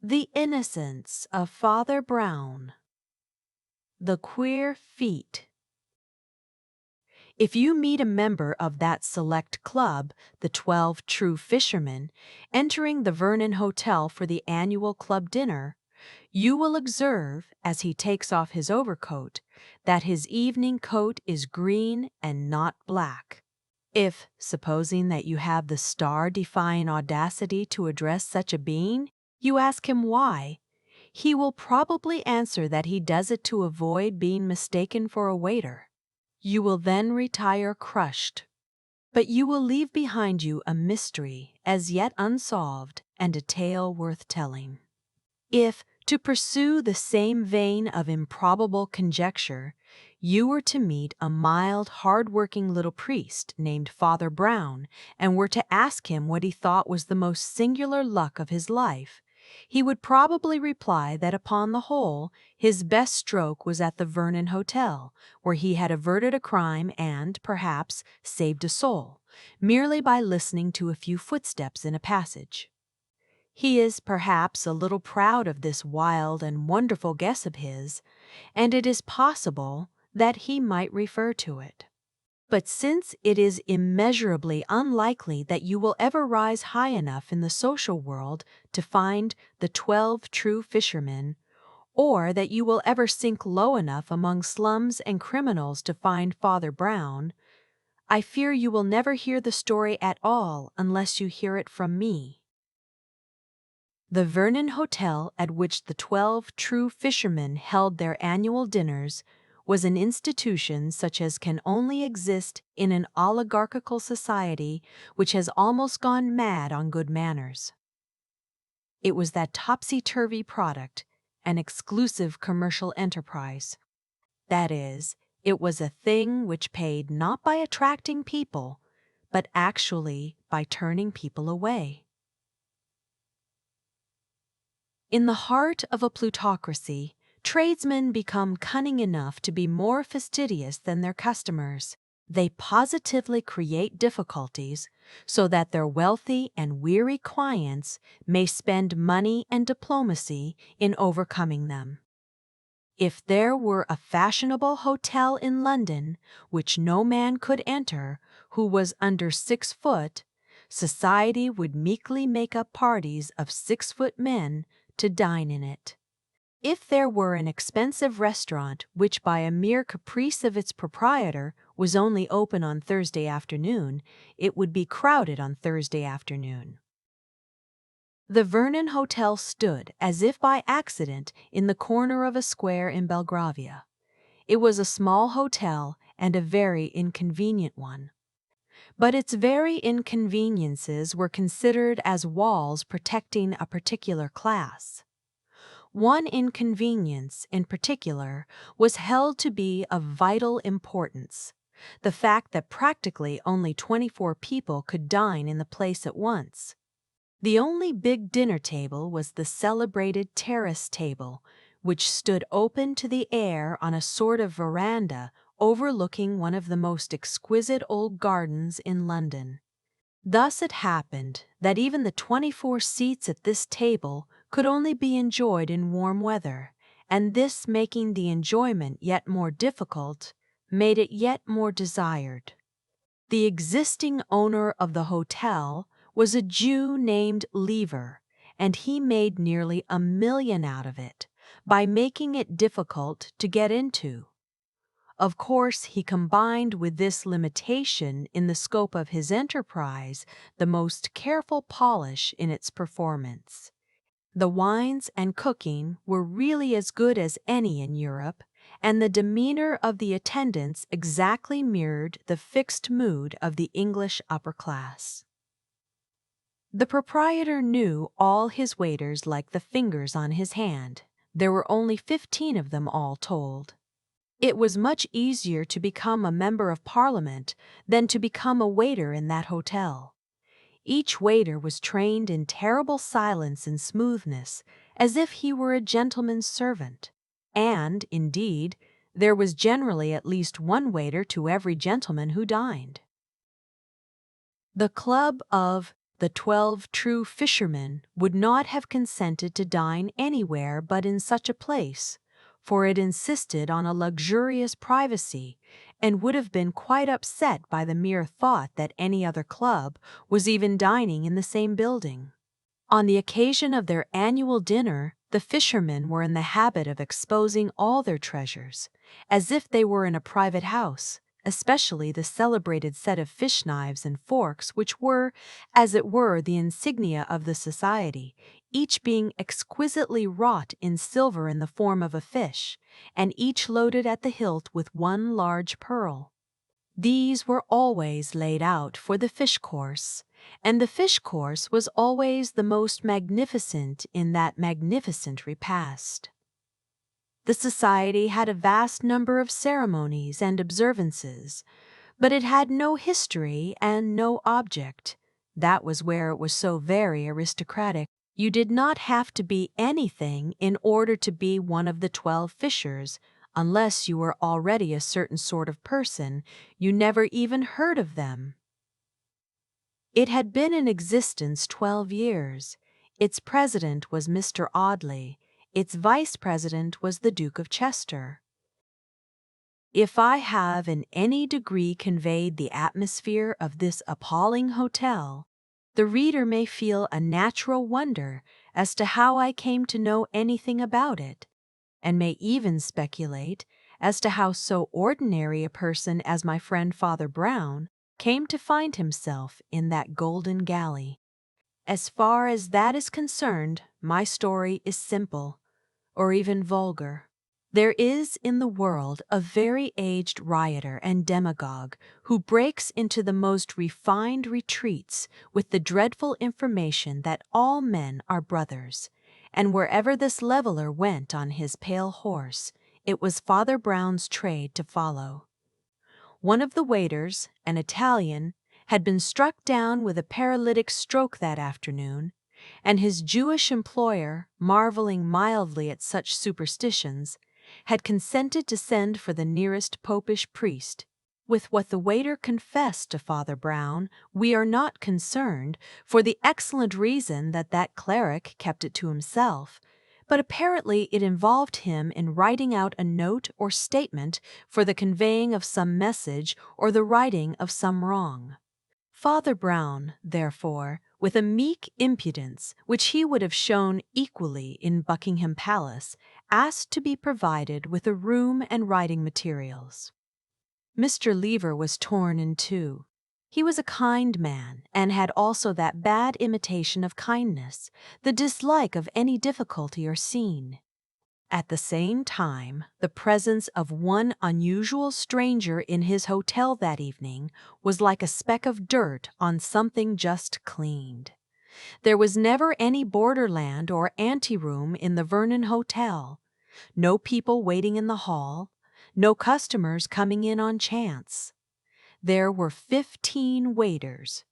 The Innocence of Father Brown. The Queer Feet. If you meet a member of that select club, the 12 True Fishermen, entering the Vernon Hotel for the annual club dinner, you will observe, as he takes off his overcoat, that his evening coat is green and not black. If, supposing that you have the star-defying audacity to address such a being, you ask him why, he will probably answer that he does it to avoid being mistaken for a waiter. You will then retire crushed. But you will leave behind you a mystery as yet unsolved and a tale worth telling. If, to pursue the same vein of improbable conjecture, you were to meet a mild, hard-working little priest named Father Brown and were to ask him what he thought was the most singular luck of his life, he would probably reply that upon the whole, his best stroke was at the Vernon Hotel, where he had averted a crime and, perhaps, saved a soul, merely by listening to a few footsteps in a passage. He is perhaps a little proud of this wild and wonderful guess of his, and it is possible that he might refer to it. But since it is immeasurably unlikely that you will ever rise high enough in the social world to find the 12 True Fishermen, or that you will ever sink low enough among slums and criminals to find Father Brown, I fear you will never hear the story at all unless you hear it from me. The Vernon Hotel, at which the 12 True Fishermen held their annual dinners, was an institution such as can only exist in an oligarchical society which has almost gone mad on good manners. It was that topsy-turvy product, an exclusive commercial enterprise. That is, it was a thing which paid not by attracting people, but actually by turning people away. In the heart of a plutocracy, tradesmen become cunning enough to be more fastidious than their customers. They positively create difficulties so that their wealthy and weary clients may spend money and diplomacy in overcoming them. If there were a fashionable hotel in London which no man could enter who was under 6 foot, society would meekly make up parties of 6-foot men to dine in it. If there were an expensive restaurant which by a mere caprice of its proprietor was only open on Thursday afternoon, it would be crowded on Thursday afternoon. The Vernon Hotel stood, as if by accident, in the corner of a square in Belgravia. It was a small hotel and a very inconvenient one. But its very inconveniences were considered as walls protecting a particular class. One inconvenience, in particular, was held to be of vital importance: the fact that practically only 24 people could dine in the place at once. The only big dinner table was the celebrated terrace table, which stood open to the air on a sort of veranda overlooking one of the most exquisite old gardens in London. Thus it happened that even the 24 seats at this table could only be enjoyed in warm weather, and this, making the enjoyment yet more difficult, made it yet more desired. The existing owner of the hotel was a Jew named Lever, and he made nearly $1 million out of it by making it difficult to get into. Of course, he combined with this limitation in the scope of his enterprise the most careful polish in its performance. The wines and cooking were really as good as any in Europe, and the demeanor of the attendants exactly mirrored the fixed mood of the English upper class. The proprietor knew all his waiters like the fingers on his hand. There were only 15 of them all told. It was much easier to become a member of Parliament than to become a waiter in that hotel. Each waiter was trained in terrible silence and smoothness, as if he were a gentleman's servant. And, indeed, there was generally at least one waiter to every gentleman who dined. The club of The 12 true fishermen would not have consented to dine anywhere but in such a place, for it insisted on a luxurious privacy, and would have been quite upset by the mere thought that any other club was even dining in the same building. On the occasion of their annual dinner, the fishermen were in the habit of exposing all their treasures, as if they were in a private house, especially the celebrated set of fish knives and forks which were, as it were, the insignia of the society, each being exquisitely wrought in silver in the form of a fish, and each loaded at the hilt with one large pearl. These were always laid out for the fish course, and the fish course was always the most magnificent in that magnificent repast. The society had a vast number of ceremonies and observances, but it had no history and no object. That was where it was so very aristocratic. You did not have to be anything in order to be one of the 12 fishers, unless you were already a certain sort of person. You never even heard of them. It had been in existence 12 years. Its president was Mr. Audley. Its vice president was the Duke of Chester. If I have in any degree conveyed the atmosphere of this appalling hotel, the reader may feel a natural wonder as to how I came to know anything about it, and may even speculate as to how so ordinary a person as my friend Father Brown came to find himself in that golden galley. As far as that is concerned, my story is simple, or even vulgar. There is in the world a very aged rioter and demagogue who breaks into the most refined retreats with the dreadful information that all men are brothers, and wherever this leveler went on his pale horse, it was Father Brown's trade to follow. One of the waiters, an Italian, had been struck down with a paralytic stroke that afternoon, and his Jewish employer, marveling mildly at such superstitions, had consented to send for the nearest popish priest. With what the waiter confessed to Father Brown, we are not concerned, for the excellent reason that that cleric kept it to himself, but apparently it involved him in writing out a note or statement for the conveying of some message or the righting of some wrong. Father Brown, therefore, with a meek impudence which he would have shown equally in Buckingham Palace, asked to be provided with a room and writing materials. Mr. Lever was torn in two. He was a kind man, and had also that bad imitation of kindness, the dislike of any difficulty or scene. At the same time, the presence of one unusual stranger in his hotel that evening was like a speck of dirt on something just cleaned. There was never any borderland or anteroom in the Vernon Hotel, no people waiting in the hall, no customers coming in on chance. There were 15 waiters.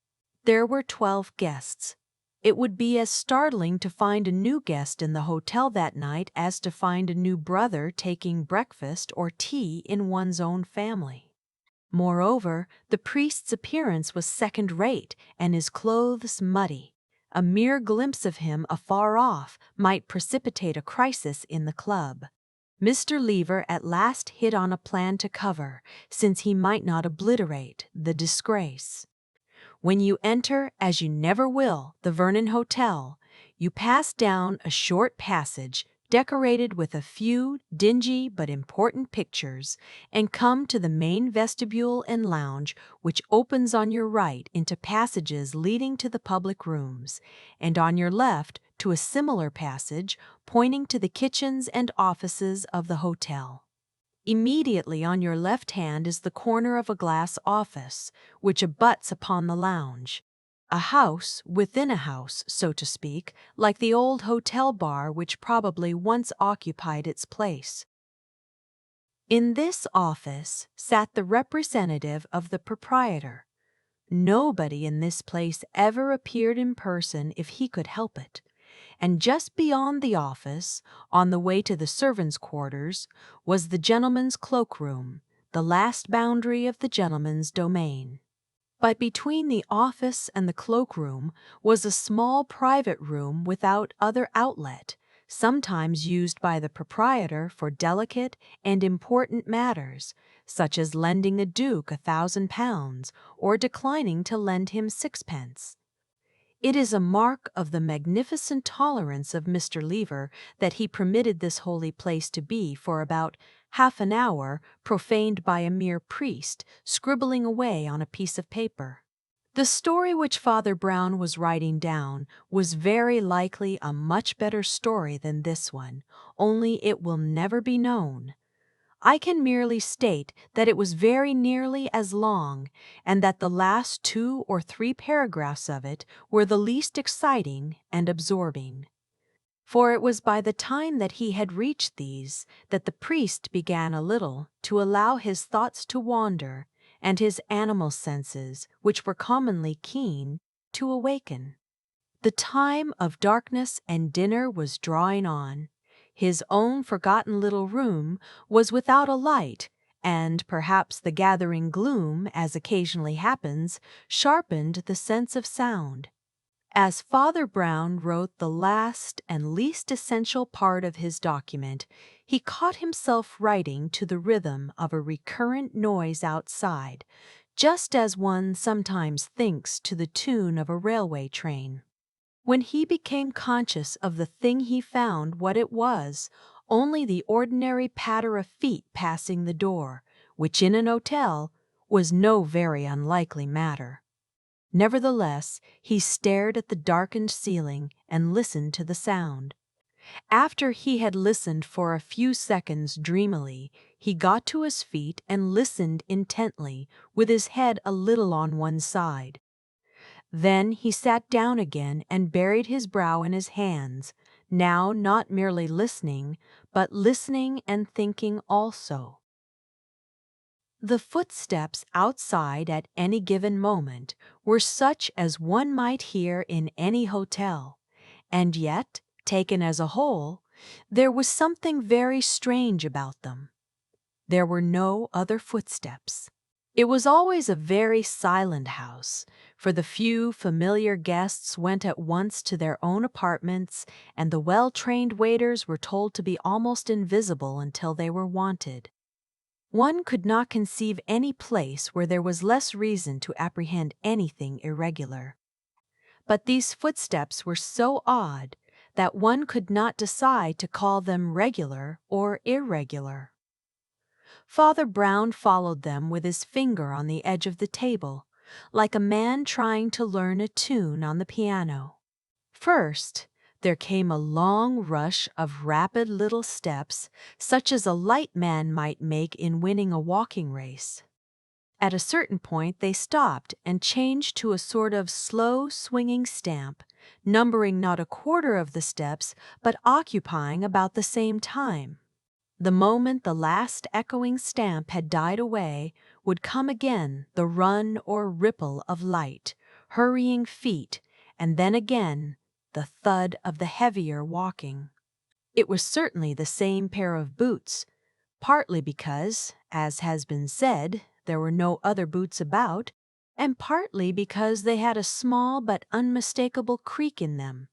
There were 12 guests. It would be as startling to find a new guest in the hotel that night as to find a new brother taking breakfast or tea in one's own family. Moreover, the priest's appearance was second-rate and his clothes muddy. A mere glimpse of him afar off might precipitate a crisis in the club. Mr. Lever at last hit on a plan to cover, since he might not obliterate, the disgrace. When you enter, as you never will, the Vernon Hotel, you pass down a short passage decorated with a few dingy but important pictures, and come to the main vestibule and lounge, which opens on your right into passages leading to the public rooms, and on your left to a similar passage pointing to the kitchens and offices of the hotel. Immediately on your left hand is the corner of a glass office, which abuts upon the lounge. A house within a house, so to speak, like the old hotel bar which probably once occupied its place. In this office sat the representative of the proprietor. Nobody in this place ever appeared in person if he could help it. And just beyond the office, on the way to the servants' quarters, was the gentleman's cloakroom, the last boundary of the gentleman's domain. But between the office and the cloakroom was a small private room without other outlet, sometimes used by the proprietor for delicate and important matters, such as lending a duke £1,000 or declining to lend him sixpence. It is a mark of the magnificent tolerance of Mr. Lever that he permitted this holy place to be for about half an hour profaned by a mere priest scribbling away on a piece of paper. The story which Father Brown was writing down was very likely a much better story than this one, only it will never be known. I can merely state that it was very nearly as long, and that the last 2 or 3 paragraphs of it were the least exciting and absorbing. For it was by the time that he had reached these that the priest began a little to allow his thoughts to wander, and his animal senses, which were commonly keen, to awaken. The time of darkness and dinner was drawing on. His own forgotten little room was without a light, and perhaps the gathering gloom, as occasionally happens, sharpened the sense of sound. As Father Brown wrote the last and least essential part of his document, he caught himself writing to the rhythm of a recurrent noise outside, just as one sometimes thinks to the tune of a railway train. When he became conscious of the thing he found what it was, only the ordinary patter of feet passing the door, which in an hotel was no very unlikely matter. Nevertheless, he stared at the darkened ceiling and listened to the sound. After he had listened for a few seconds dreamily, he got to his feet and listened intently, with his head a little on one side. Then he sat down again and buried his brow in his hands, now not merely listening, but listening and thinking also. The footsteps outside at any given moment were such as one might hear in any hotel, and yet, taken as a whole, there was something very strange about them. There were no other footsteps. It was always a very silent house, for the few familiar guests went at once to their own apartments, and the well-trained waiters were told to be almost invisible until they were wanted. One could not conceive any place where there was less reason to apprehend anything irregular. But these footsteps were so odd that one could not decide to call them regular or irregular. Father Brown followed them with his finger on the edge of the table, like a man trying to learn a tune on the piano. First, there came a long rush of rapid little steps, such as a light man might make in winning a walking race. At a certain point they stopped and changed to a sort of slow swinging stamp, numbering not a quarter of the steps, but occupying about the same time. The moment the last echoing stamp had died away, would come again the run or ripple of light, hurrying feet, and then again the thud of the heavier walking. It was certainly the same pair of boots, partly because, as has been said, there were no other boots about, and partly because they had a small but unmistakable creak in them.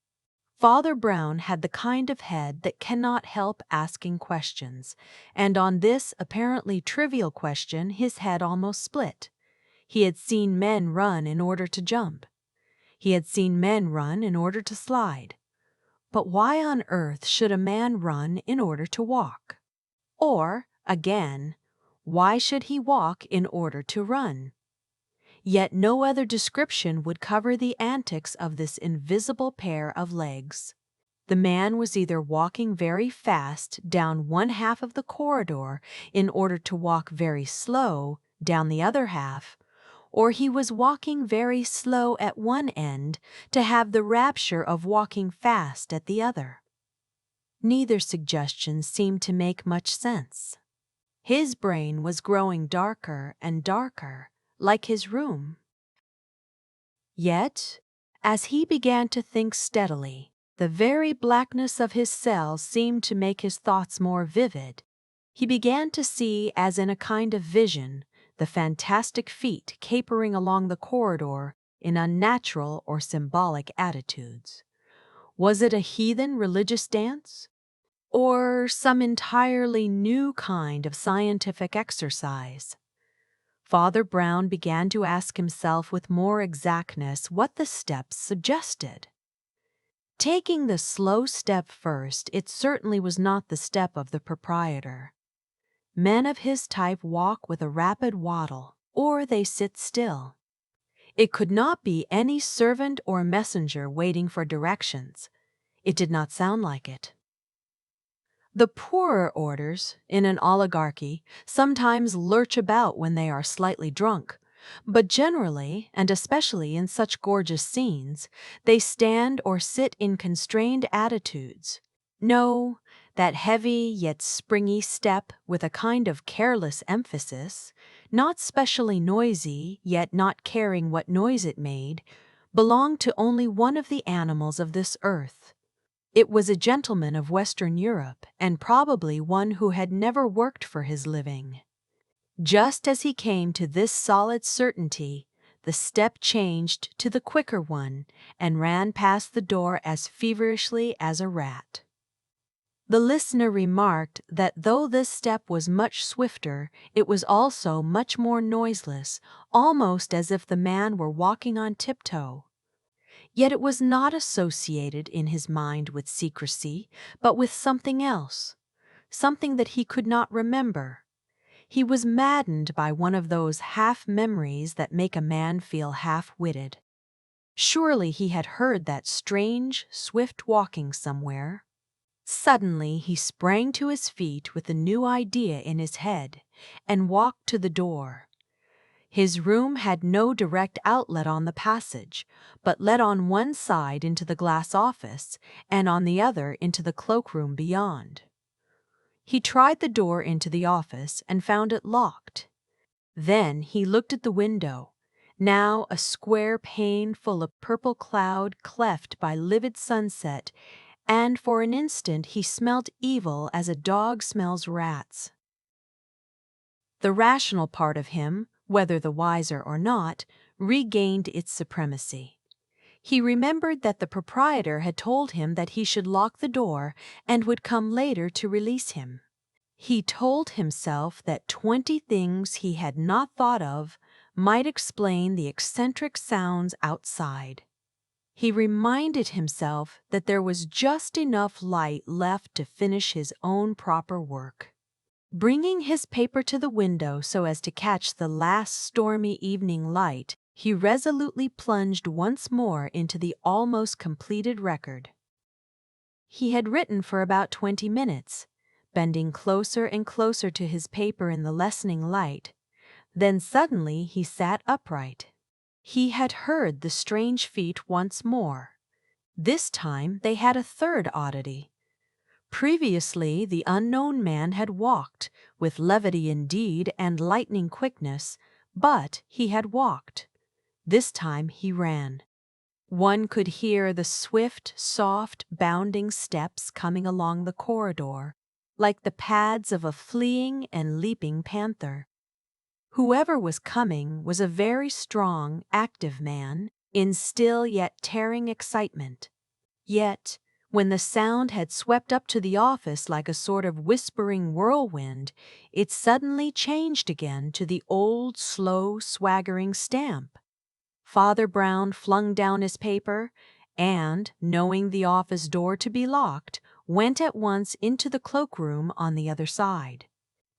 Father Brown had the kind of head that cannot help asking questions, and on this apparently trivial question his head almost split. He had seen men run in order to jump. He had seen men run in order to slide. But why on earth should a man run in order to walk? Or, again, why should he walk in order to run? Yet no other description would cover the antics of this invisible pair of legs. The man was either walking very fast down one half of the corridor in order to walk very slow down the other half, or he was walking very slow at one end to have the rapture of walking fast at the other. Neither suggestion seemed to make much sense. His brain was growing darker and darker, like his room. Yet, as he began to think steadily, the very blackness of his cell seemed to make his thoughts more vivid. He began to see, as in a kind of vision, the fantastic feet capering along the corridor in unnatural or symbolic attitudes. Was it a heathen religious dance? Or some entirely new kind of scientific exercise? Father Brown began to ask himself with more exactness what the steps suggested. Taking the slow step first, it certainly was not the step of the proprietor. Men of his type walk with a rapid waddle, or they sit still. It could not be any servant or messenger waiting for directions. It did not sound like it. The poorer orders, in an oligarchy, sometimes lurch about when they are slightly drunk, but generally, and especially in such gorgeous scenes, they stand or sit in constrained attitudes. No, that heavy yet springy step with a kind of careless emphasis, not specially noisy, yet not caring what noise it made, belonged to only one of the animals of this earth. It was a gentleman of Western Europe, and probably one who had never worked for his living. Just as he came to this solid certainty, the step changed to the quicker one and ran past the door as feverishly as a rat. The listener remarked that though this step was much swifter, it was also much more noiseless, almost as if the man were walking on tiptoe. Yet it was not associated in his mind with secrecy, but with something else, something that he could not remember. He was maddened by one of those half-memories that make a man feel half-witted. Surely he had heard that strange, swift walking somewhere. Suddenly he sprang to his feet with a new idea in his head and walked to the door. His room had no direct outlet on the passage, but led on one side into the glass office and on the other into the cloakroom beyond. He tried the door into the office and found it locked. Then he looked at the window, now a square pane full of purple cloud cleft by livid sunset, and for an instant he smelt evil as a dog smells rats. The rational part of him, whether the wiser or not, regained its supremacy. He remembered that the proprietor had told him that he should lock the door and would come later to release him. He told himself that 20 things he had not thought of might explain the eccentric sounds outside. He reminded himself that there was just enough light left to finish his own proper work. Bringing his paper to the window so as to catch the last stormy evening light, he resolutely plunged once more into the almost completed record. He had written for about 20 minutes, bending closer and closer to his paper in the lessening light. Then suddenly he sat upright. He had heard the strange feet once more. This time they had a third oddity. Previously, the unknown man had walked, with levity indeed and lightning quickness, but he had walked. This time he ran. One could hear the swift, soft, bounding steps coming along the corridor, like the pads of a fleeing and leaping panther. Whoever was coming was a very strong, active man, in still yet tearing excitement. Yet, when the sound had swept up to the office like a sort of whispering whirlwind, it suddenly changed again to the old, slow, swaggering stamp. Father Brown flung down his paper and, knowing the office door to be locked, went at once into the cloakroom on the other side.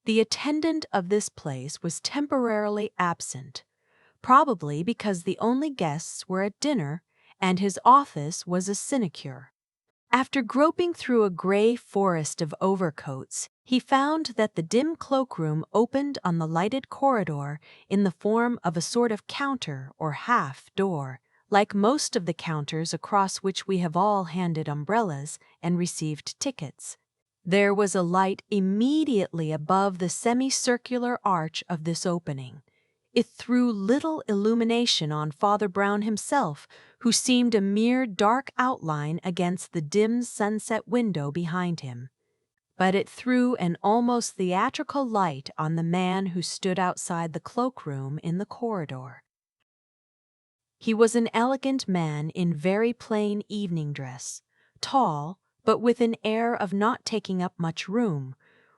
The attendant of this place was temporarily absent, probably because the only guests were at dinner and his office was a sinecure. After groping through a gray forest of overcoats, he found that the dim cloakroom opened on the lighted corridor in the form of a sort of counter or half-door, like most of the counters across which we have all handed umbrellas and received tickets. There was a light immediately above the semicircular arch of this opening. It threw little illumination on Father Brown himself, who seemed a mere dark outline against the dim sunset window behind him. but it threw an almost theatrical light on the man who stood outside the cloakroom in the corridor. He was an elegant man in very plain evening dress, tall, but with an air of not taking up much room.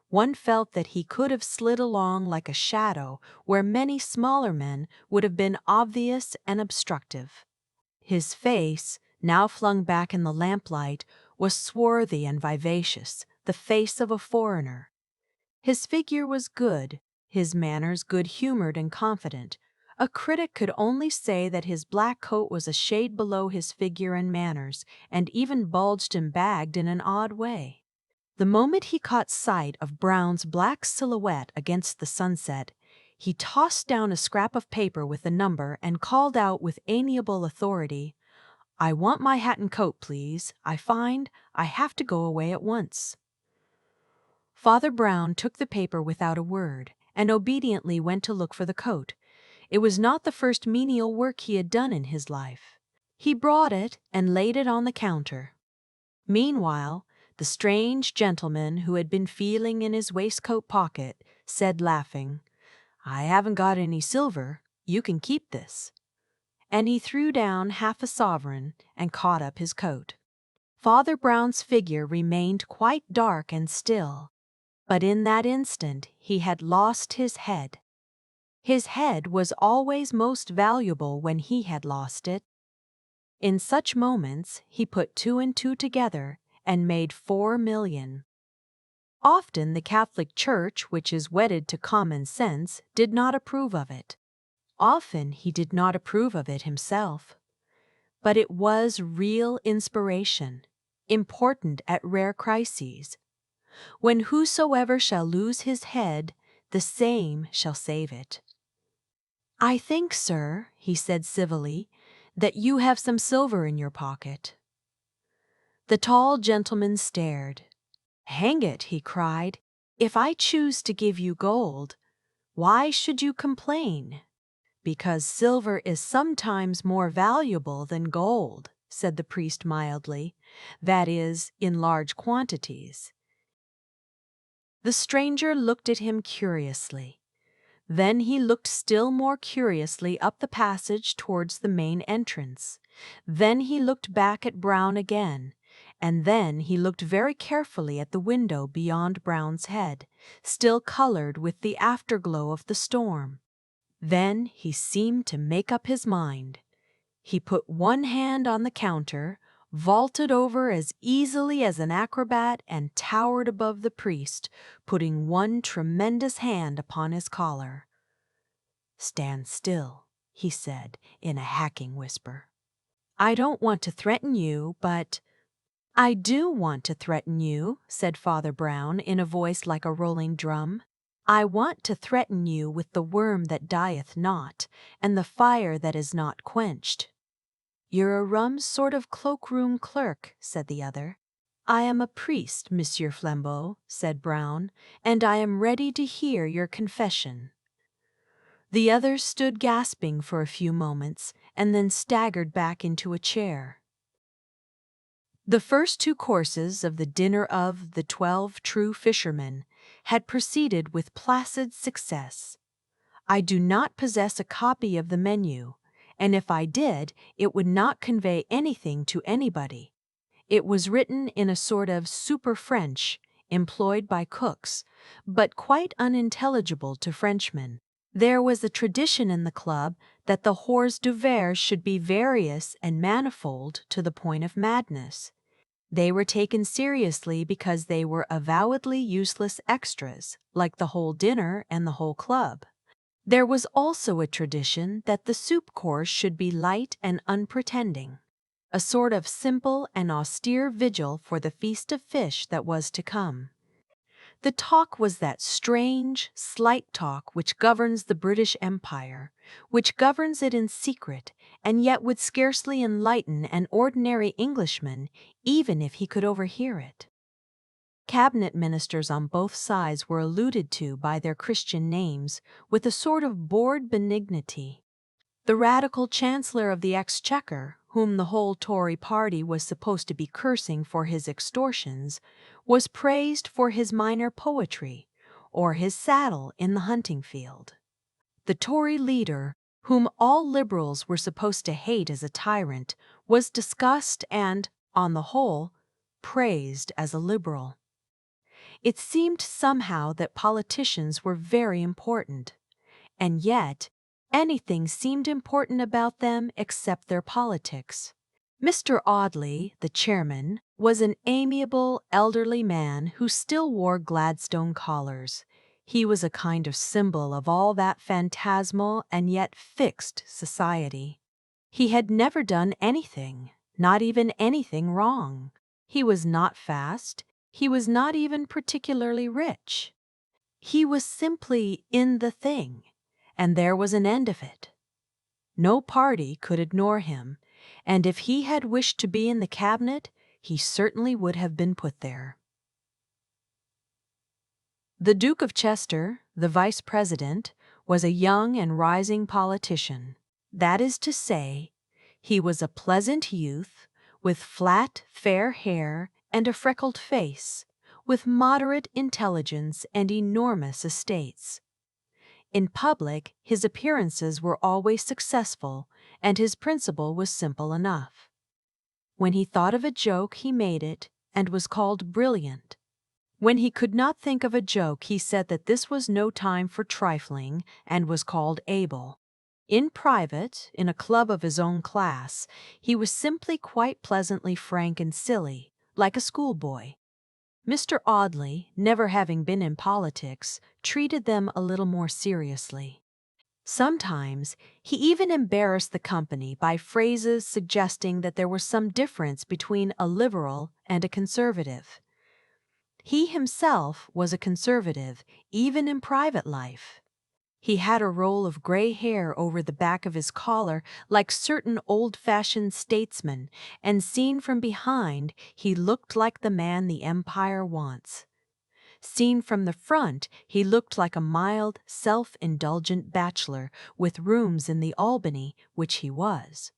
One felt that he could have slid along like a shadow where many smaller men would have been obvious and obstructive. His face, now flung back in the lamplight, was swarthy and vivacious, the face of a foreigner. His figure was good, his manners good-humored and confident. A critic could only say that his black coat was a shade below his figure and manners, and even bulged and bagged in an odd way. The moment he caught sight of Brown's black silhouette against the sunset, he tossed down a scrap of paper with a number and called out with amiable authority, "I want my hat and coat, please. I find I have to go away at once." Father Brown took the paper without a word, and obediently went to look for the coat. It was not the first menial work he had done in his life. He brought it and laid it on the counter. Meanwhile, the strange gentleman who had been feeling in his waistcoat pocket said, laughing, "I haven't got any silver. You can keep this." And he threw down half a sovereign and caught up his coat. Father Brown's figure remained quite dark and still, but in that instant he had lost his head. His head was always most valuable when he had lost it. In such moments he put 2 and 2 together and made 4 million. Often the Catholic Church, which is wedded to common sense, did not approve of it. Often he did not approve of it himself. But it was real inspiration, important at rare crises, when whosoever shall lose his head, the same shall save it. "I think, sir," he said civilly, "that you have some silver in your pocket." The tall gentleman stared. "Hang it," he cried, "if I choose to give you gold, why should you complain?" "Because silver is sometimes more valuable than gold," said the priest mildly, "that is, in large quantities." The stranger looked at him curiously. Then he looked still more curiously up the passage towards the main entrance. Then he looked back at Brown again, and then he looked very carefully at the window beyond Brown's head, still colored with the afterglow of the storm. Then he seemed to make up his mind. He put one hand on the counter, vaulted over as easily as an acrobat, and towered above the priest, putting one tremendous hand upon his collar. "Stand still," he said in a hacking whisper. "I don't want to threaten you, but—" "I do want to threaten you," said Father Brown in a voice like a rolling drum. "I want to threaten you with the worm that dieth not, and the fire that is not quenched." "You're a rum sort of cloakroom clerk," said the other. "I am a priest, Monsieur Flambeau," said Brown, "and I am ready to hear your confession." The other stood gasping for a few moments, and then staggered back into a chair. The first 2 courses of the dinner of the 12 True Fishermen had proceeded with placid success. I do not possess a copy of the menu, and if I did, it would not convey anything to anybody. It was written in a sort of super-French, employed by cooks, but quite unintelligible to Frenchmen. There was a tradition in the club that the hors d'oeuvres should be various and manifold to the point of madness. They were taken seriously because they were avowedly useless extras, like the whole dinner and the whole club. There was also a tradition that the soup course should be light and unpretending, a sort of simple and austere vigil for the feast of fish that was to come. The talk was that strange, slight talk which governs the British Empire, which governs it in secret, and yet would scarcely enlighten an ordinary Englishman, even if he could overhear it. Cabinet ministers on both sides were alluded to by their Christian names with a sort of bored benignity. The radical Chancellor of the Exchequer, whom the whole Tory party was supposed to be cursing for his extortions, was praised for his minor poetry or his saddle in the hunting field. The Tory leader, whom all Liberals were supposed to hate as a tyrant, was discussed and, on the whole, praised as a Liberal. It seemed somehow that politicians were very important, and yet anything seemed important about them except their politics. Mr. Audley, the chairman, was an amiable, elderly man who still wore Gladstone collars. He was a kind of symbol of all that phantasmal and yet fixed society. He had never done anything, not even anything wrong. He was not fast. He was not even particularly rich. He was simply in the thing, and there was an end of it. No party could ignore him, and if he had wished to be in the cabinet, he certainly would have been put there. The Duke of Chester, the vice president, was a young and rising politician. That is to say, he was a pleasant youth, with flat, fair hair and a freckled face, with moderate intelligence and enormous estates. In public, his appearances were always successful, and his principle was simple enough. When he thought of a joke, he made it, and was called brilliant. When he could not think of a joke, he said that this was no time for trifling, and was called able. In private, in a club of his own class, he was simply quite pleasantly frank and silly, like a schoolboy. Mr. Audley, never having been in politics, treated them a little more seriously. Sometimes he even embarrassed the company by phrases suggesting that there was some difference between a Liberal and a Conservative. He himself was a Conservative, even in private life. He had a roll of gray hair over the back of his collar like certain old-fashioned statesmen, and seen from behind, he looked like the man the Empire wants. Seen from the front, he looked like a mild, self-indulgent bachelor with rooms in the Albany, which he was.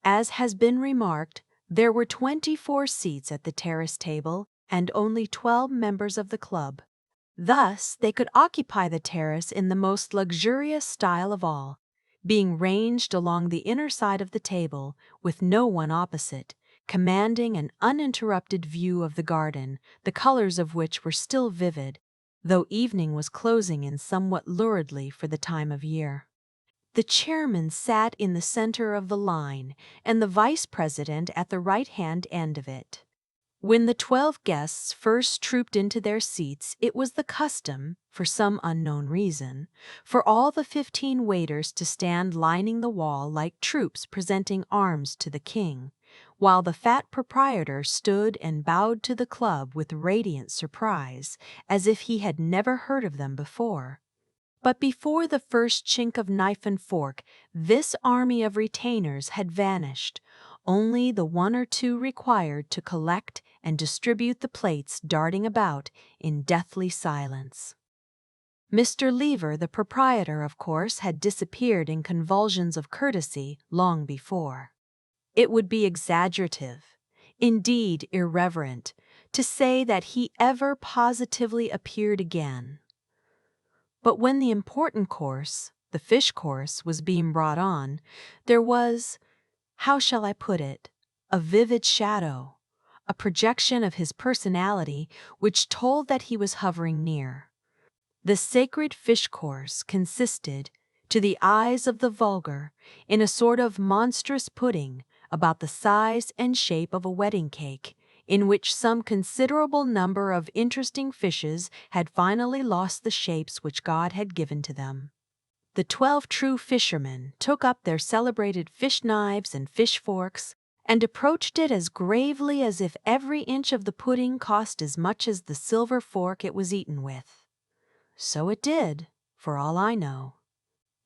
As has been remarked, there were 24 seats at the terrace table and only 12 members of the club. Thus, they could occupy the terrace in the most luxurious style of all, being ranged along the inner side of the table, with no one opposite, commanding an uninterrupted view of the garden, the colors of which were still vivid, though evening was closing in somewhat luridly for the time of year. The chairman sat in the center of the line, and the vice president at the right-hand end of it. When the 12 guests first trooped into their seats, it was the custom, for some unknown reason, for all the 15 waiters to stand lining the wall like troops presenting arms to the king, while the fat proprietor stood and bowed to the club with radiant surprise, as if he had never heard of them before. But before the first chink of knife and fork, this army of retainers had vanished, only the 1 or 2 required to collect and distribute the plates darting about in deathly silence. Mr. Lever, the proprietor, of course, had disappeared in convulsions of courtesy long before. It would be exaggerative, indeed irreverent, to say that he ever positively appeared again. But when the important course, the fish course, was being brought on, there was, how shall I put it, a vivid shadow, a projection of his personality which told that he was hovering near. The sacred fish course consisted, to the eyes of the vulgar, in a sort of monstrous pudding about the size and shape of a wedding cake, in which some considerable number of interesting fishes had finally lost the shapes which God had given to them. The 12 true fishermen took up their celebrated fish knives and fish forks, and approached it as gravely as if every inch of the pudding cost as much as the silver fork it was eaten with. So it did, for all I know.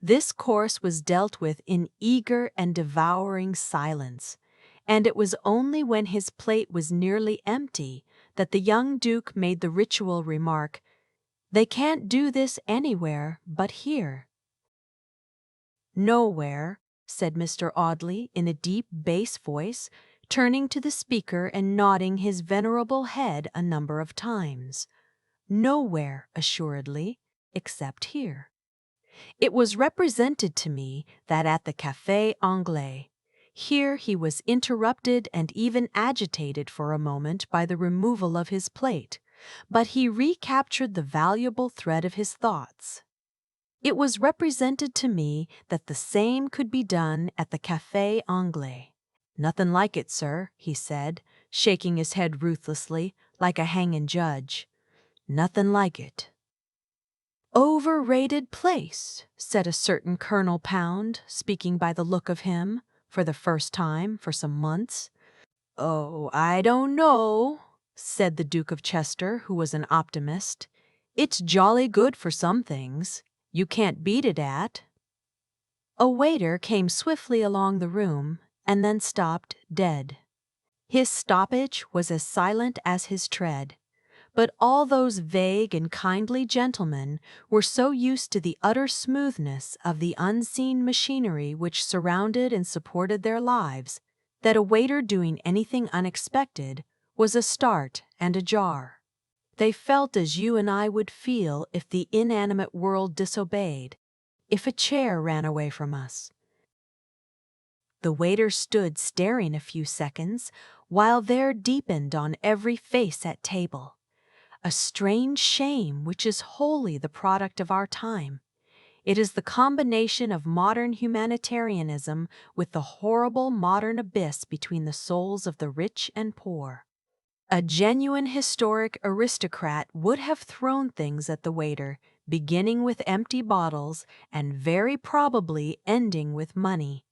This course was dealt with in eager and devouring silence, and it was only when his plate was nearly empty that the young Duke made the ritual remark, "They can't do this anywhere but here." "Nowhere," said Mr. Audley in a deep bass voice, turning to the speaker and nodding his venerable head a number of times. "Nowhere, assuredly, except here." It was represented to me that at the Café Anglais, here he was interrupted and even agitated for a moment by the removal of his plate, but he recaptured the valuable thread of his thoughts. It was represented to me that the same could be done at the Café Anglais. "Nothing like it, sir," he said, shaking his head ruthlessly, like a hanging judge. "Nothing like it." "Overrated place," said a certain Colonel Pound, speaking by the look of him, for the first time for some months. "Oh, I don't know," said the Duke of Chester, who was an optimist. "It's jolly good for some things. You can't beat it at." A waiter came swiftly along the room and then stopped dead. His stoppage was as silent as his tread. But all those vague and kindly gentlemen were so used to the utter smoothness of the unseen machinery which surrounded and supported their lives, that a waiter doing anything unexpected was a start and a jar. They felt as you and I would feel if the inanimate world disobeyed, if a chair ran away from us. The waiter stood staring a few seconds, while there deepened on every face at table a strange shame which is wholly the product of our time. It is the combination of modern humanitarianism with the horrible modern abyss between the souls of the rich and poor. A genuine historic aristocrat would have thrown things at the waiter, beginning with empty bottles and very probably ending with money.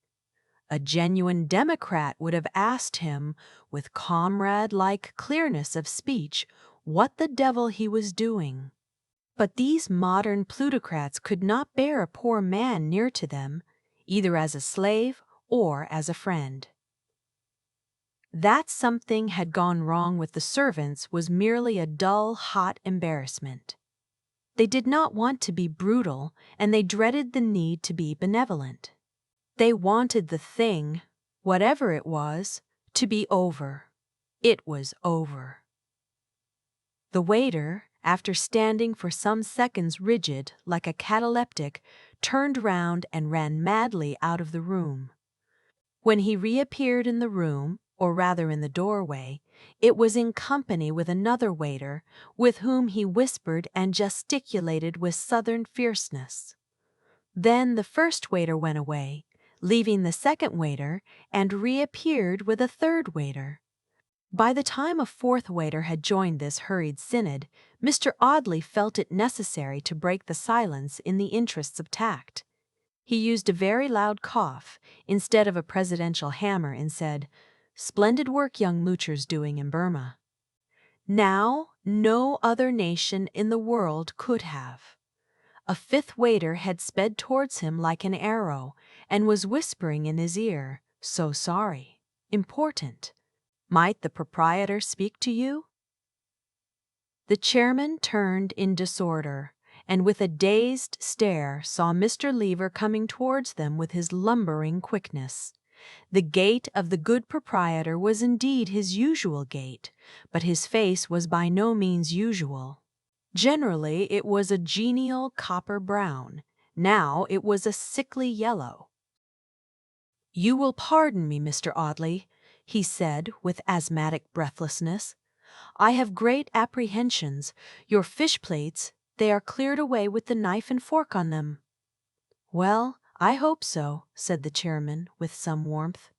A genuine democrat would have asked him, with comrade-like clearness of speech, what the devil he was doing. But these modern plutocrats could not bear a poor man near to them, either as a slave or as a friend. That something had gone wrong with the servants was merely a dull, hot embarrassment. They did not want to be brutal, and they dreaded the need to be benevolent. They wanted the thing, whatever it was, to be over. It was over. The waiter, after standing for some seconds rigid, like a cataleptic, turned round and ran madly out of the room. When he reappeared in the room, or rather in the doorway, it was in company with another waiter, with whom he whispered and gesticulated with southern fierceness. Then the first waiter went away, leaving the second waiter, and reappeared with a third waiter. By the time a fourth waiter had joined this hurried synod, Mr. Audley felt it necessary to break the silence in the interests of tact. He used a very loud cough instead of a presidential hammer and said, "Splendid work young Moocher's doing in Burma." Now, no other nation in the world could have. A fifth waiter had sped towards him like an arrow and was whispering in his ear, "So sorry. Important. Might the proprietor speak to you?" The chairman turned in disorder, and with a dazed stare saw Mr. Lever coming towards them with his lumbering quickness. The gait of the good proprietor was indeed his usual gait, but his face was by no means usual. Generally it was a genial copper brown. Now it was a sickly yellow. "You will pardon me, Mr. Audley," he said with asthmatic breathlessness. "I have great apprehensions. Your fish plates, they are cleared away with the knife and fork on them." "Well, I hope so," said the chairman with some warmth.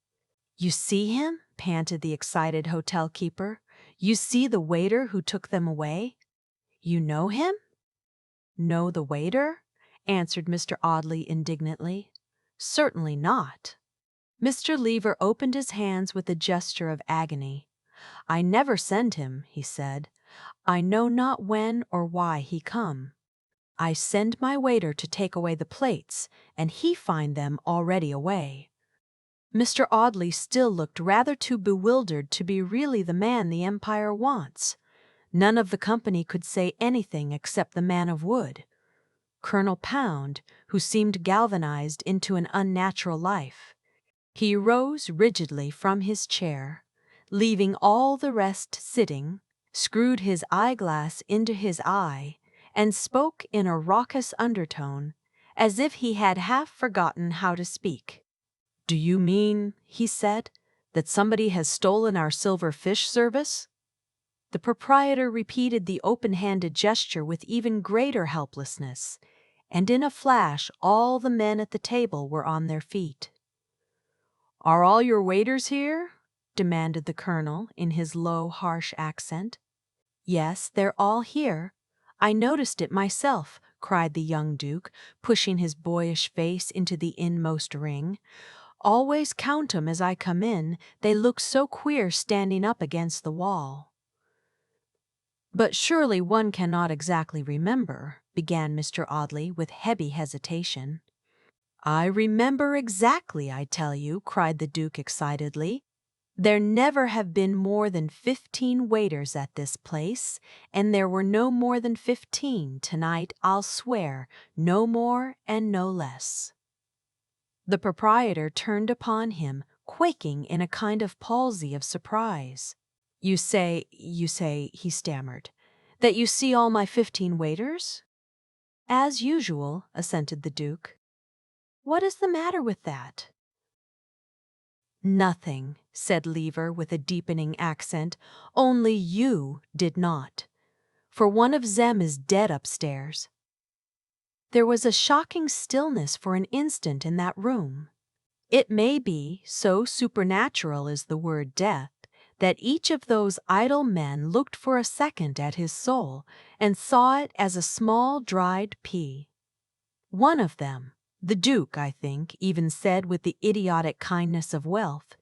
"You see him?" panted the excited hotel keeper. "You see the waiter who took them away? You know him?" "Know the waiter?" answered Mr. Audley indignantly. "Certainly not." Mr. Lever opened his hands with a gesture of agony. "I never send him," he said. "I know not when or why he come. I send my waiter to take away the plates, and he find them already away." Mr. Audley still looked rather too bewildered to be really the man the Empire wants. None of the company could say anything except the man of wood. Colonel Pound, who seemed galvanized into an unnatural life, He rose rigidly from his chair, leaving all the rest sitting, screwed his eyeglass into his eye, and spoke in a raucous undertone, as if he had half forgotten how to speak. "Do you mean," he said, "that somebody has stolen our silver fish service?" The proprietor repeated the open-handed gesture with even greater helplessness, and in a flash all the men at the table were on their feet. "Are all your waiters here?" demanded the colonel in his low, harsh accent. "Yes, they're all here. I noticed it myself," cried the young duke, pushing his boyish face into the inmost ring. "Always count 'em as I come in, they look so queer standing up against the wall." "But surely one cannot exactly remember," began Mr. Audley with heavy hesitation. "I remember exactly, I tell you," cried the Duke excitedly. "There never have been more than 15 waiters at this place, and there were no more than 15 tonight, I'll swear, no more and no less." The proprietor turned upon him, quaking in a kind of palsy of surprise. You say," he stammered, "that you see all my 15 waiters?" "As usual," assented the Duke. "What is the matter with that?" "Nothing," said Lever with a deepening accent, "only you did not. For one of them is dead upstairs." There was a shocking stillness for an instant in that room. It may be, so supernatural is the word death, that each of those idle men looked for a second at his soul and saw it as a small dried pea. One of them, the Duke, I think, even said with the idiotic kindness of wealth,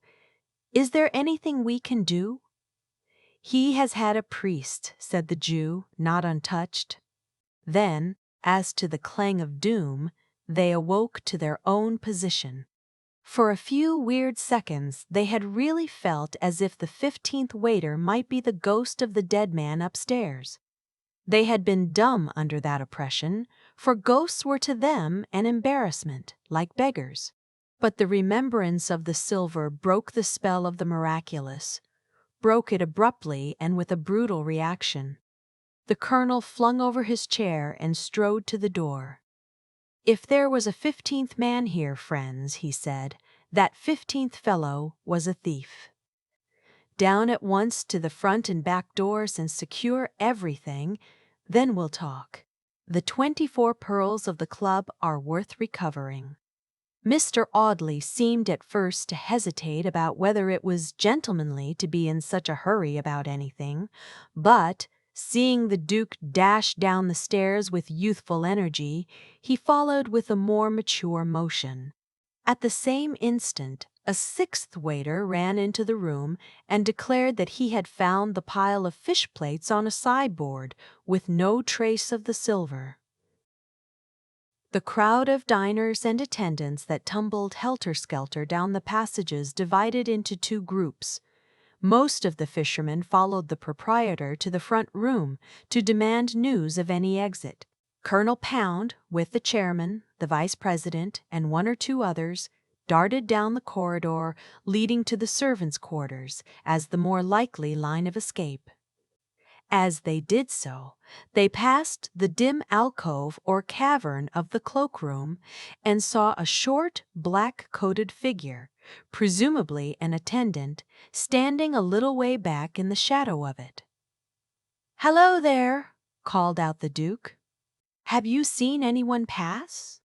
"Is there anything we can do?" "He has had a priest," said the Jew, not untouched. Then, as to the clang of doom, they awoke to their own position. For a few weird seconds they had really felt as if the 15th waiter might be the ghost of the dead man upstairs. They had been dumb under that oppression, for ghosts were to them an embarrassment, like beggars. But the remembrance of the silver broke the spell of the miraculous, broke it abruptly and with a brutal reaction. The colonel flung over his chair and strode to the door. "If there was a 15th man here, friends," he said, "that 15th fellow was a thief. Down at once to the front and back doors and secure everything, then we'll talk. The 24 pearls of the club are worth recovering." Mr. Audley seemed at first to hesitate about whether it was gentlemanly to be in such a hurry about anything, but, seeing the Duke dash down the stairs with youthful energy, he followed with a more mature motion. At the same instant, a 6th waiter ran into the room and declared that he had found the pile of fish plates on a sideboard, with no trace of the silver. The crowd of diners and attendants that tumbled helter-skelter down the passages divided into 2 groups. Most of the fishermen followed the proprietor to the front room to demand news of any exit. Colonel Pound, with the chairman, the vice president, and 1 or 2 others, darted down the corridor leading to the servants' quarters as the more likely line of escape. As they did so, they passed the dim alcove or cavern of the cloakroom and saw a short, black-coated figure, presumably an attendant, standing a little way back in the shadow of it. "Hello there!" called out the Duke. "Have you seen anyone pass?"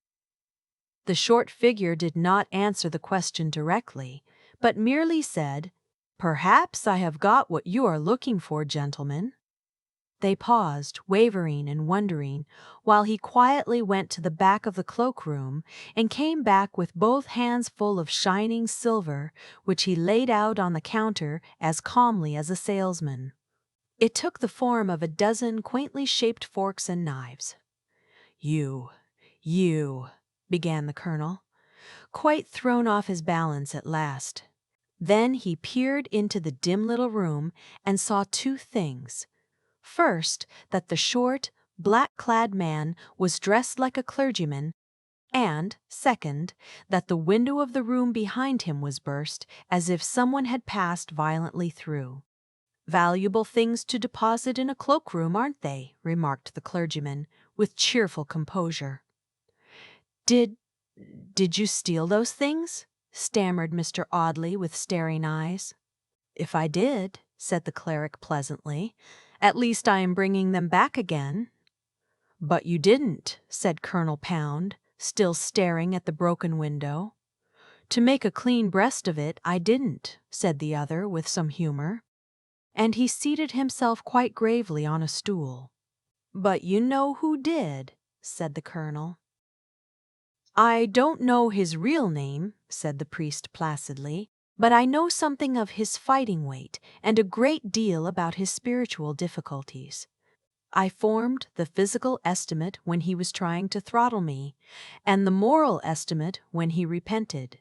The short figure did not answer the question directly, but merely said, "Perhaps I have got what you are looking for, gentlemen." They paused, wavering and wondering, while he quietly went to the back of the cloakroom and came back with both hands full of shining silver, which he laid out on the counter as calmly as a salesman. It took the form of a dozen quaintly shaped forks and knives. You, began the colonel, quite thrown off his balance at last. Then he peered into the dim little room and saw 2 things. First, that the short, black-clad man was dressed like a clergyman, and, second, that the window of the room behind him was burst, as if someone had passed violently through. "Valuable things to deposit in a cloakroom, aren't they?" remarked the clergyman, with cheerful composure. Did you steal those things?" stammered Mr. Audley with staring eyes. "If I did," said the cleric pleasantly, "at least I am bringing them back again." "But you didn't," said Colonel Pound, still staring at the broken window. "To make a clean breast of it, I didn't," said the other with some humor. And he seated himself quite gravely on a stool. "But you know who did," said the colonel. "I don't know his real name," said the priest placidly, "but I know something of his fighting weight and a great deal about his spiritual difficulties. I formed the physical estimate when he was trying to throttle me, and the moral estimate when he repented."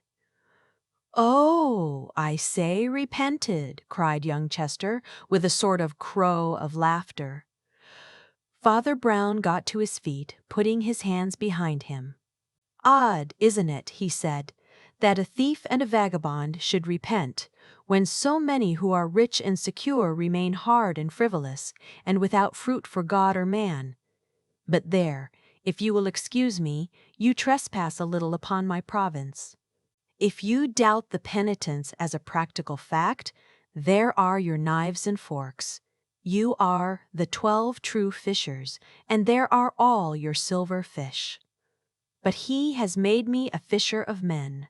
"Oh, I say repented," cried young Chester, with a sort of crow of laughter. Father Brown got to his feet, putting his hands behind him. "Odd, isn't it," he said, "that a thief and a vagabond should repent, when so many who are rich and secure remain hard and frivolous, and without fruit for God or man? But there, if you will excuse me, you trespass a little upon my province. If you doubt the penitence as a practical fact, there are your knives and forks. You are the 12 true fishers, and there are all your silver fish. But he has made me a fisher of men."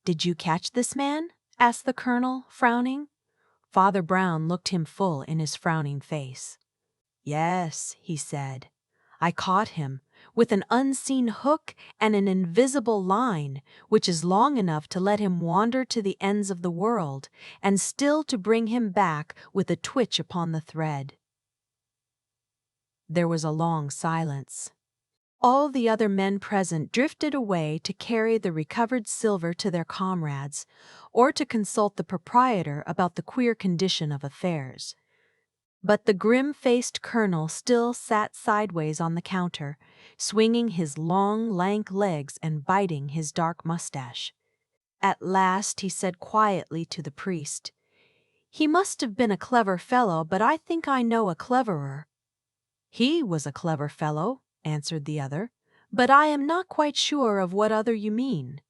"Did you catch this man?" asked the colonel, frowning. Father Brown looked him full in his frowning face. "Yes," he said, "I caught him, with an unseen hook and an invisible line, which is long enough to let him wander to the ends of the world, and still to bring him back with a twitch upon the thread." There was a long silence. All the other men present drifted away to carry the recovered silver to their comrades, or to consult the proprietor about the queer condition of affairs. But the grim-faced colonel still sat sideways on the counter, swinging his long, lank legs and biting his dark mustache. At last he said quietly to the priest, "He must have been a clever fellow, but I think I know a cleverer." "He was a clever fellow," answered the other, "but I am not quite sure of what other you mean."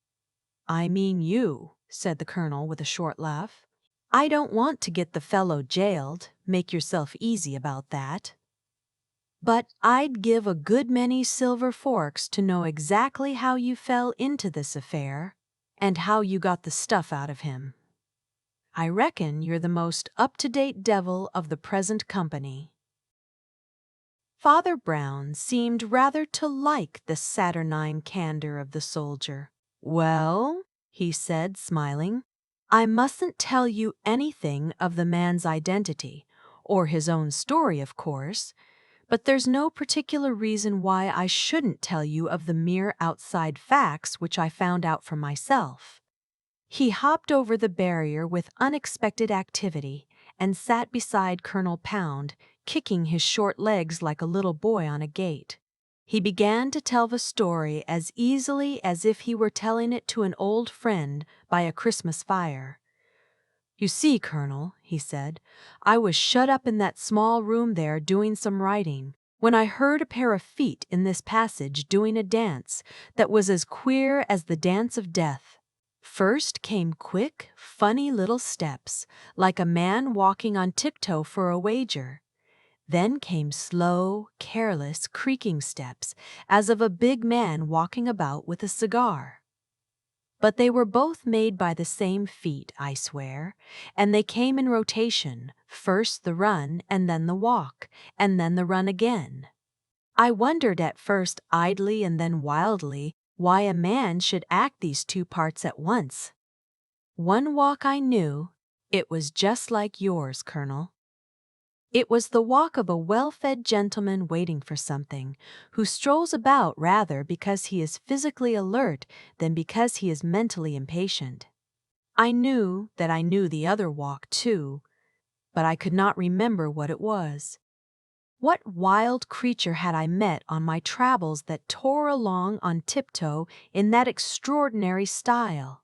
"I mean you," said the colonel with a short laugh. "I don't want to get the fellow jailed, make yourself easy about that. But I'd give a good many silver forks to know exactly how you fell into this affair, and how you got the stuff out of him. I reckon you're the most up-to-date devil of the present company." Father Brown seemed rather to like the saturnine candor of the soldier. "Well," he said, smiling, "I mustn't tell you anything of the man's identity, or his own story, of course, but there's no particular reason why I shouldn't tell you of the mere outside facts which I found out for myself." He hopped over the barrier with unexpected activity and sat beside Colonel Pound, kicking his short legs like a little boy on a gate. He began to tell the story as easily as if he were telling it to an old friend by a Christmas fire. "You see, Colonel," he said, "I was shut up in that small room there doing some writing, when I heard a pair of feet in this passage doing a dance that was as queer as the dance of death. First came quick, funny little steps, like a man walking on tiptoe for a wager. Then came slow, careless, creaking steps, as of a big man walking about with a cigar. But they were both made by the same feet, I swear, and they came in rotation, first the run and then the walk, and then the run again. I wondered at first idly and then wildly why a man should act these two parts at once. One walk I knew, it was just like yours, Colonel. It was the walk of a well-fed gentleman waiting for something, who strolls about rather because he is physically alert than because he is mentally impatient. I knew that I knew the other walk, too, but I could not remember what it was. What wild creature had I met on my travels that tore along on tiptoe in that extraordinary style?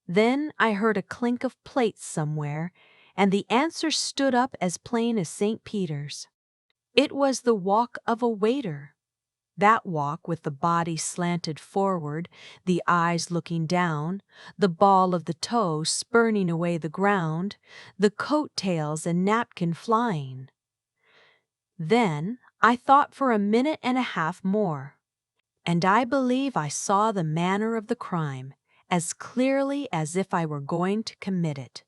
Then I heard a clink of plates somewhere, and the answer stood up as plain as St. Peter's. It was the walk of a waiter. That walk with the body slanted forward, the eyes looking down, the ball of the toe spurning away the ground, the coat-tails and napkin flying. Then I thought for a minute and a half more, and I believe I saw the manner of the crime as clearly as if I were going to commit it.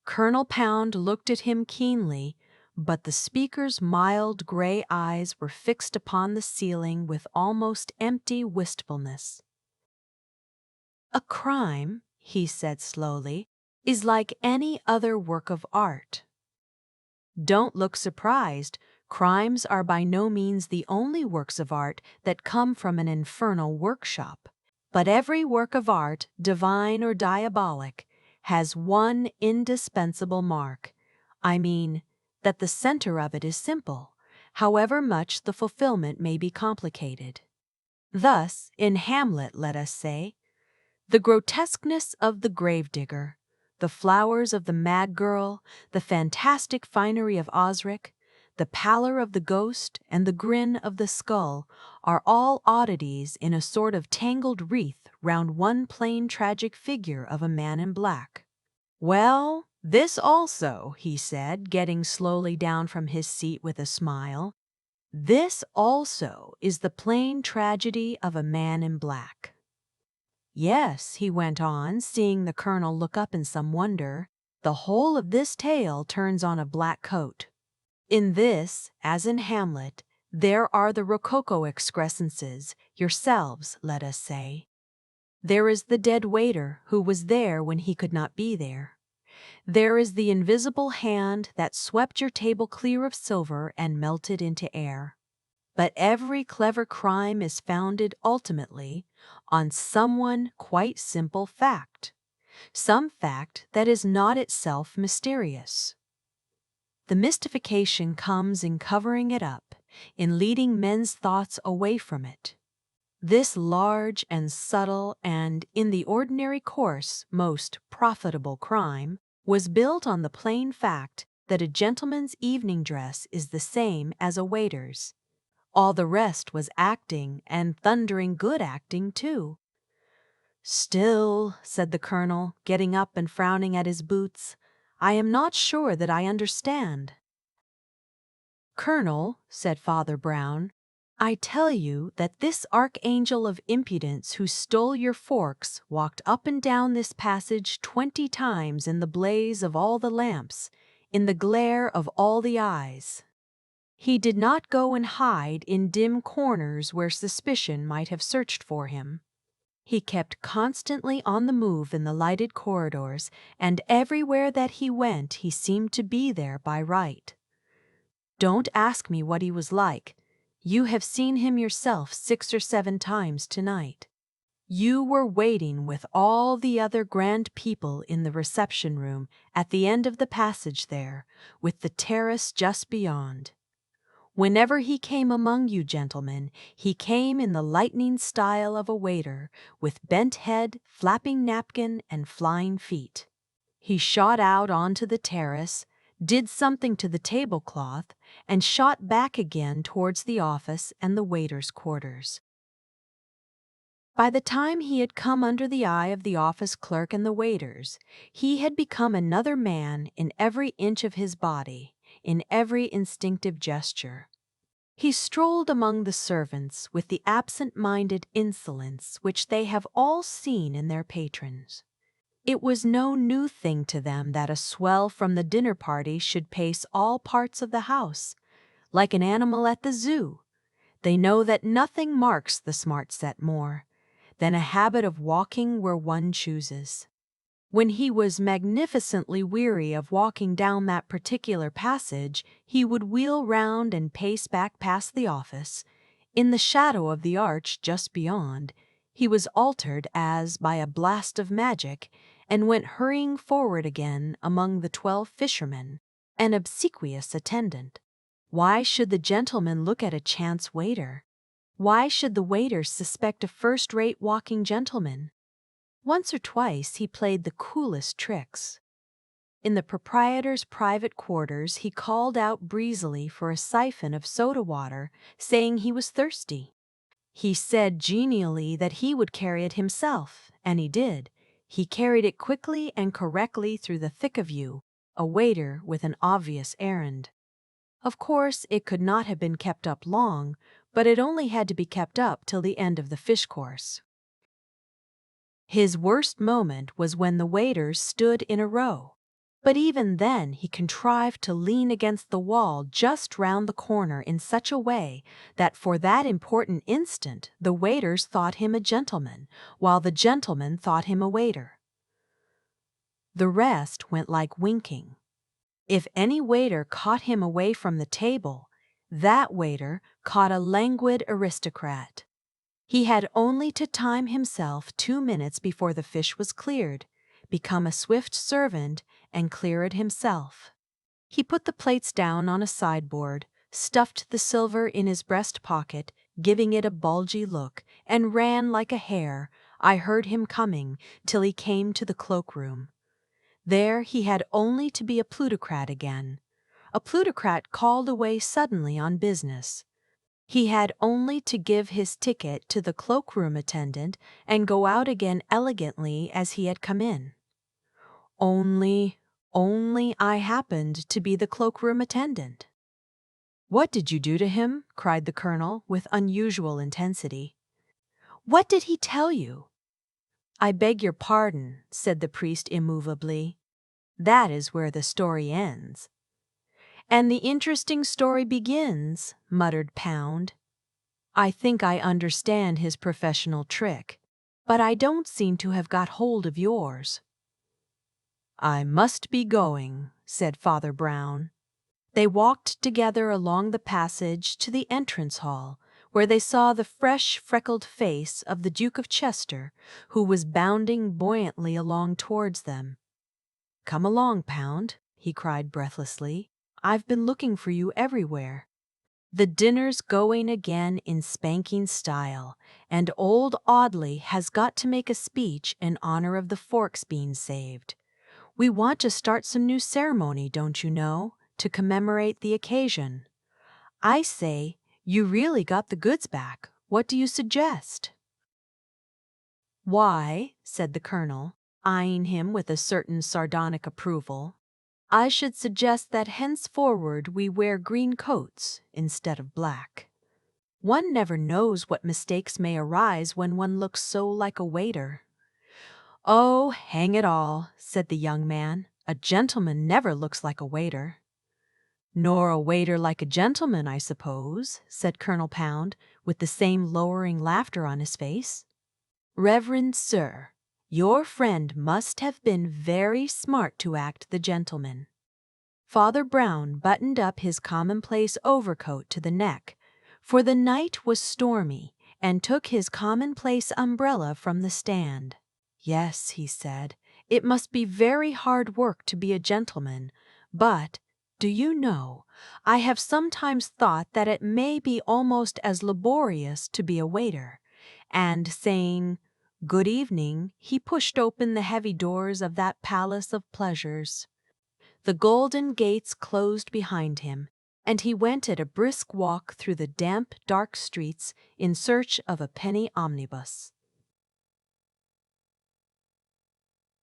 Colonel Pound looked at him keenly, but the speaker's mild gray eyes were fixed upon the ceiling with almost empty wistfulness. "A crime," he said slowly, "is like any other work of art. Don't look surprised. Crimes are by no means the only works of art that come from an infernal workshop. But every work of art, divine or diabolic, has one indispensable mark. I mean, that the center of it is simple, however much the fulfillment may be complicated. Thus, in Hamlet, let us say, the grotesqueness of the gravedigger, the flowers of the mad girl, the fantastic finery of Osric, the pallor of the ghost, and the grin of the skull are all oddities in a sort of tangled wreath round one plain tragic figure of a man in black. Well, this also," he said, getting slowly down from his seat with a smile, "this also is the plain tragedy of a man in black. Yes," he went on, seeing the colonel look up in some wonder, "the whole of this tale turns on a black coat. In this, as in Hamlet, there are the rococo excrescences, yourselves, let us say. There is the dead waiter who was there when he could not be there. There is the invisible hand that swept your table clear of silver and melted into air. But every clever crime is founded ultimately on some quite simple fact, some fact that is not itself mysterious. The mystification comes in covering it up, in leading men's thoughts away from it. This large and subtle and, in the ordinary course, most profitable crime was built on the plain fact that a gentleman's evening dress is the same as a waiter's. All the rest was acting, and thundering good acting, too." "Still," said the colonel, getting up and frowning at his boots, "I am not sure that I understand." "Colonel," said Father Brown, "I tell you that this archangel of impudence who stole your forks walked up and down this passage 20 times in the blaze of all the lamps, in the glare of all the eyes. He did not go and hide in dim corners where suspicion might have searched for him. He kept constantly on the move in the lighted corridors, and everywhere that he went he seemed to be there by right. Don't ask me what he was like. You have seen him yourself 6 or 7 times tonight. You were waiting with all the other grand people in the reception room at the end of the passage there, with the terrace just beyond. Whenever he came among you gentlemen, he came in the lightning style of a waiter, with bent head, flapping napkin, and flying feet. He shot out onto the terrace, did something to the tablecloth, and shot back again towards the office and the waiters' quarters. By the time he had come under the eye of the office clerk and the waiters, he had become another man in every inch of his body, in every instinctive gesture. He strolled among the servants with the absent-minded insolence which they have all seen in their patrons. It was no new thing to them that a swell from the dinner party should pace all parts of the house, like an animal at the zoo. They know that nothing marks the smart set more than a habit of walking where one chooses. When he was magnificently weary of walking down that particular passage, he would wheel round and pace back past the office. In the shadow of the arch just beyond, he was altered as by a blast of magic, and went hurrying forward again among the 12 fishermen, an obsequious attendant. Why should the gentleman look at a chance waiter? Why should the waiter suspect a first-rate walking gentleman? Once or twice he played the coolest tricks. In the proprietor's private quarters he called out breezily for a siphon of soda water, saying he was thirsty. He said genially that he would carry it himself, and he did. He carried it quickly and correctly through the thick of you, a waiter with an obvious errand. Of course, it could not have been kept up long, but it only had to be kept up till the end of the fish course. His worst moment was when the waiters stood in a row. But even then he contrived to lean against the wall just round the corner in such a way that for that important instant the waiters thought him a gentleman, while the gentleman thought him a waiter. The rest went like winking. If any waiter caught him away from the table, that waiter caught a languid aristocrat. He had only to time himself 2 minutes before the fish was cleared, become a swift servant, and clear it himself. He put the plates down on a sideboard, stuffed the silver in his breast pocket, giving it a bulgy look, and ran like a hare. I heard him coming, till he came to the cloakroom. There he had only to be a plutocrat again. A plutocrat called away suddenly on business. He had only to give his ticket to the cloakroom attendant and go out again elegantly as he had come in. Only I happened to be the cloakroom attendant. "What did you do to him?" cried the colonel with unusual intensity. "What did he tell you?" "I beg your pardon," said the priest immovably. "That is where the story ends." "And the interesting story begins," muttered Pound. "I think I understand his professional trick, but I don't seem to have got hold of yours." "I must be going," said Father Brown. They walked together along the passage to the entrance hall, where they saw the fresh, freckled face of the Duke of Chester, who was bounding buoyantly along towards them. "Come along, Pound," he cried breathlessly. "I've been looking for you everywhere." The dinner's going again in spanking style, and old Audley has got to make a speech in honor of the forks being saved. We want to start some new ceremony, don't you know, to commemorate the occasion. I say, you really got the goods back. What do you suggest? "Why," said the colonel, eyeing him with a certain sardonic approval, "I should suggest that henceforward we wear green coats instead of black. One never knows what mistakes may arise when one looks so like a waiter." "Oh, hang it all," said the young man, "a gentleman never looks like a waiter." "Nor a waiter like a gentleman, I suppose," said Colonel Pound, with the same lowering laughter on his face. "Reverend sir, your friend must have been very smart to act the gentleman." Father Brown buttoned up his commonplace overcoat to the neck, for the night was stormy, and took his commonplace umbrella from the stand. "Yes," he said, "it must be very hard work to be a gentleman, but, do you know, I have sometimes thought that it may be almost as laborious to be a waiter," and saying, "Good evening," he pushed open the heavy doors of that palace of pleasures. The golden gates closed behind him, and he went at a brisk walk through the damp, dark streets in search of a penny omnibus.